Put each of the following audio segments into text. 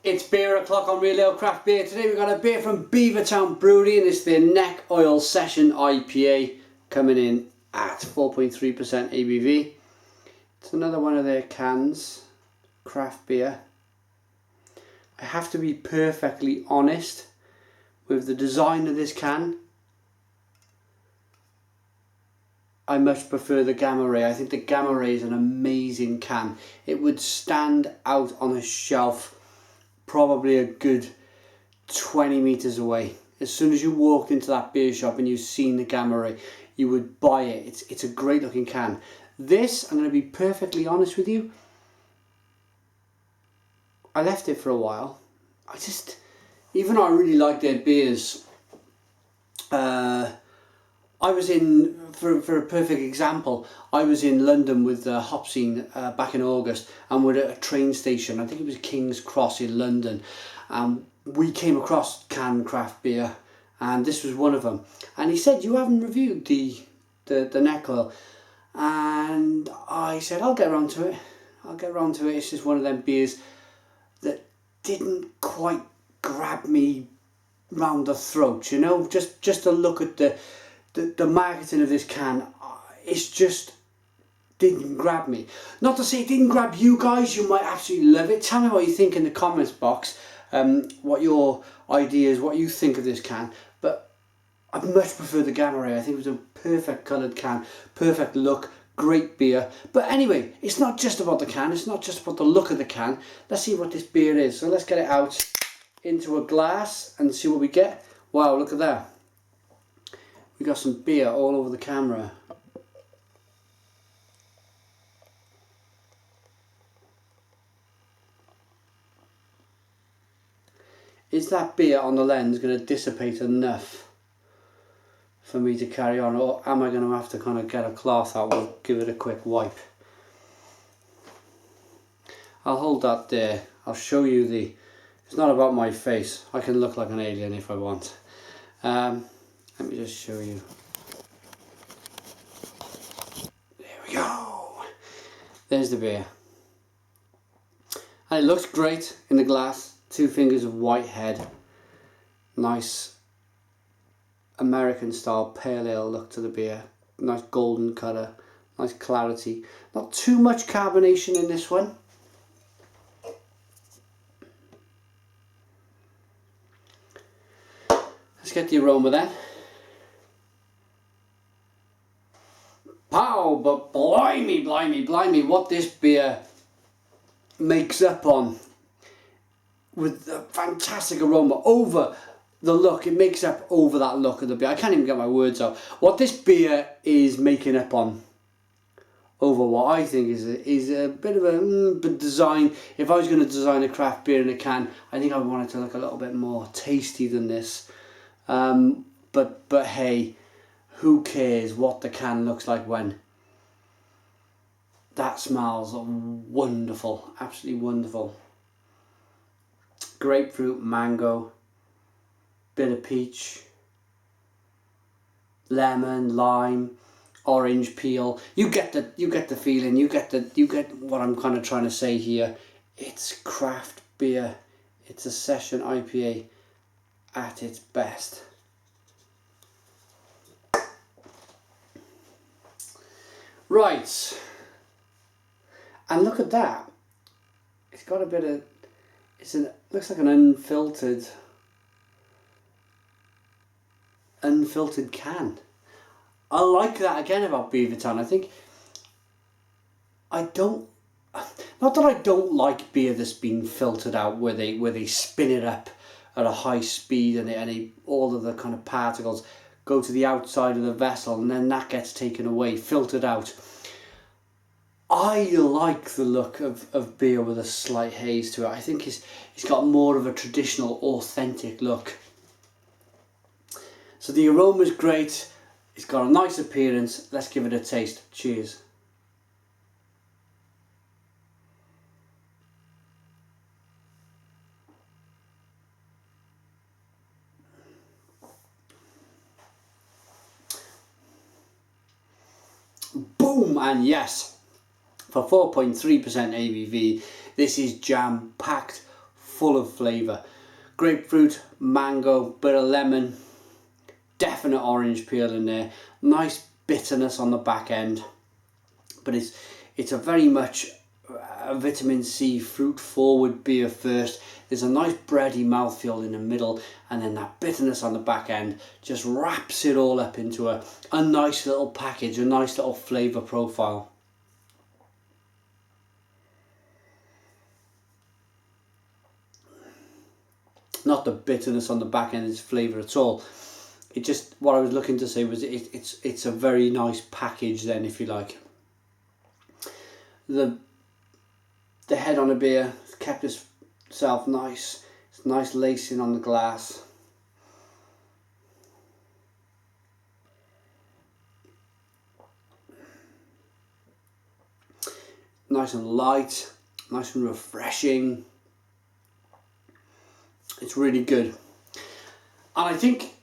It's beer o'clock on Real Ale Craft Beer. Today we've got a beer from Beavertown Brewery and it's their Neck Oil Session IPA coming in at 4.3% ABV. It's another one of their cans, craft beer. I have to be perfectly honest with the design of this can. I much prefer the Gamma Ray. I think the Gamma Ray is an amazing can. It would stand out on a shelf probably a good 20 meters away. As soon as you walked into that beer shop and you've seen the Gamma Ray, you would buy it. It's a great looking can. This, I'm going to be perfectly honest with you, I left it for a while. Even though I really like their beers, I was in, for a perfect example, I was in London with the hop scene back in August, and we're at a train station. I think it was King's Cross in London. We came across canned craft beer, and this was one of them. And he said, "You haven't reviewed the neck oil." And I said, I'll get around to it. It's just one of them beers that didn't quite grab me round the throat, you know? Just to look at the marketing of this can, it's just didn't grab me. Not to say it didn't grab you guys, you might absolutely love it. Tell me what you think in the comments box, what your ideas, what you think of this can. But I much prefer the Gamma Ray. I think it was a perfect coloured can, perfect look, great beer. But anyway, it's not just about the can, it's not just about the look of the can. Let's see what this beer is. So let's get it out into a glass and see what we get. Wow, look at that. We got some beer all over the camera. Is that beer on the lens going to dissipate enough for me to carry on, or am I going to have to kind of get a cloth out and give it a quick wipe? I'll hold that there. I'll show you it's not about my face. I can look like an alien if I want. Let me just show you. There we go. There's the beer. And it looks great in the glass. 2 fingers of white head. Nice American style pale ale look to the beer. Nice golden colour. Nice clarity. Not too much carbonation in this one. Let's get the aroma then. Pow, but blimey, what this beer makes up on with a fantastic aroma over the look. It makes up over that look of the beer. I can't even get my words out. What this beer is making up on over what I think is a bit of a design. If I was going to design a craft beer in a can, I think I would want it to look a little bit more tasty than this. But hey, who cares what the can looks like when that smells wonderful, absolutely wonderful. Grapefruit, mango, bit of peach, lemon, lime, orange peel. You get the feeling. You get what I'm kind of trying to say here. It's craft beer. It's a session IPA at its best. Right, and look at that. It's got a bit of, looks like an unfiltered can. I like that again about Beavertown. I think not that I don't like beer that's been filtered out, where they spin it up at a high speed and all of the kind of particles go to the outside of the vessel and then that gets taken away, filtered out. I like the look of beer with a slight haze to it. I think it's got more of a traditional, authentic look. So the aroma's great. It's got a nice appearance. Let's give it a taste. Cheers. Boom, and yes, for 4.3% ABV, this is jam-packed full of flavour. Grapefruit, mango, bit of lemon, definite orange peel in there, nice bitterness on the back end, but it's a very much a vitamin C fruit forward beer first. There's a nice bready mouthfeel in the middle, and then that bitterness on the back end just wraps it all up into a nice little package, a nice little flavour profile. Not the bitterness on the back end is flavour at all. It just, what I was looking to say was it's a very nice package then, if you like. The head on a beer kept itself nice. It's nice lacing on the glass. Nice and light, nice and refreshing. It's really good. And I think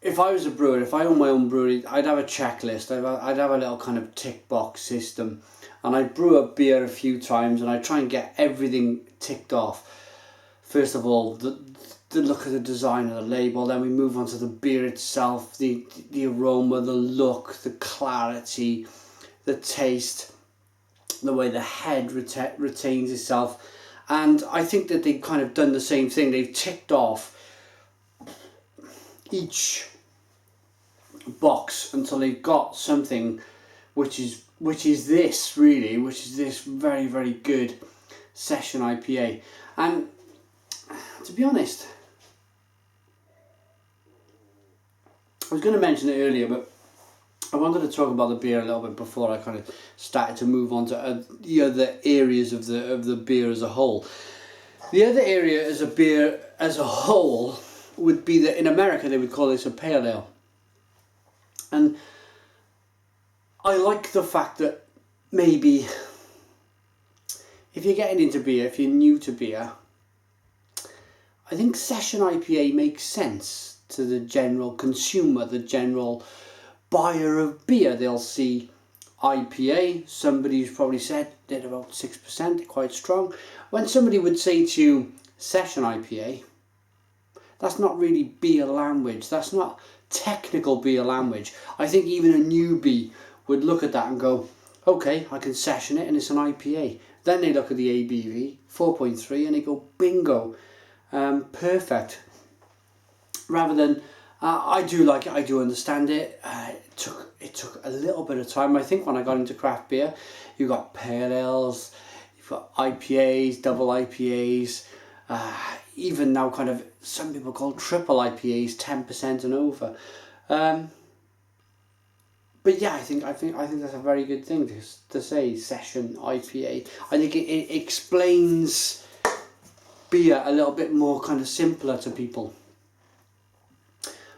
if I was a brewer, if I owned my own brewery, I'd have a checklist. I'd have a little kind of tick box system, and I'd brew a beer a few times and I'd try and get everything ticked off. First of all, the look of the design of the label, then we move on to the beer itself, the aroma, the look, the clarity, the taste, the way the head retains itself. And I think that they've kind of done the same thing. They've ticked off each box until they've got something which is this very, very good session IPA. And to be honest, I was going to mention it earlier, but I wanted to talk about the beer a little bit before I kind of started to move on to the other areas of the beer as a whole. The other area as a beer as a whole would be that in America they would call this a pale ale. And I like the fact that maybe if you're getting into beer, if you're new to beer, I think session IPA makes sense to the general consumer, the general buyer of beer. They'll see IPA, somebody's probably said they're about 6%, quite strong. When somebody would say to you session IPA, that's not really beer language, that's not technical beer language. I think even a newbie would look at that and go, okay, I can session it and it's an IPA. Then they look at the ABV, 4.3, and they go, bingo, perfect. Rather than, I do like it, I do understand it. It took a little bit of time. I think when I got into craft beer, you got pale ales, you've got IPAs, double IPAs, even now kind of some people call triple IPAs 10% and over. But yeah, I think that's a very good thing to say, session IPA. I think it explains beer a little bit more kind of simpler to people.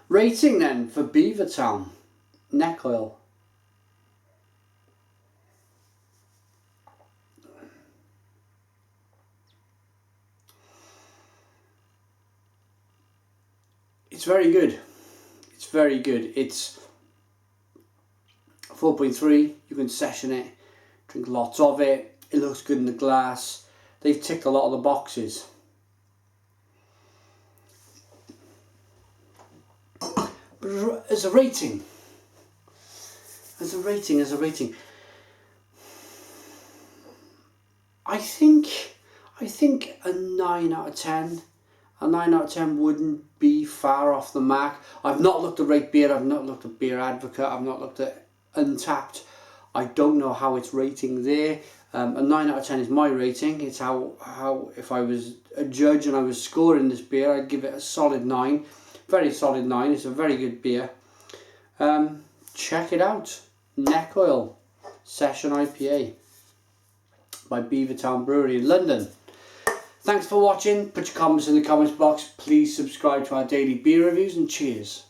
Rating then for Beavertown neck oil. It's very good. It's very good. It's 4.3. You can session it, drink lots of it. It looks good in the glass. They've ticked a lot of the boxes. But as a rating, I think a 9 out of 10. A 9 out of 10 wouldn't be far off the mark. I've not looked at Rate Beer, I've not looked at Beer Advocate, I've not looked at Untapped. I don't know how it's rating there. A 9 out of 10 is my rating. It's how if I was a judge and I was scoring this beer, I'd give it a solid 9. Very solid 9. It's a very good beer. Check it out. Neck Oil Session IPA by Beavertown Brewery in London. Thanks for watching. Put your comments in the comments box. Please subscribe to our daily beer reviews, and cheers.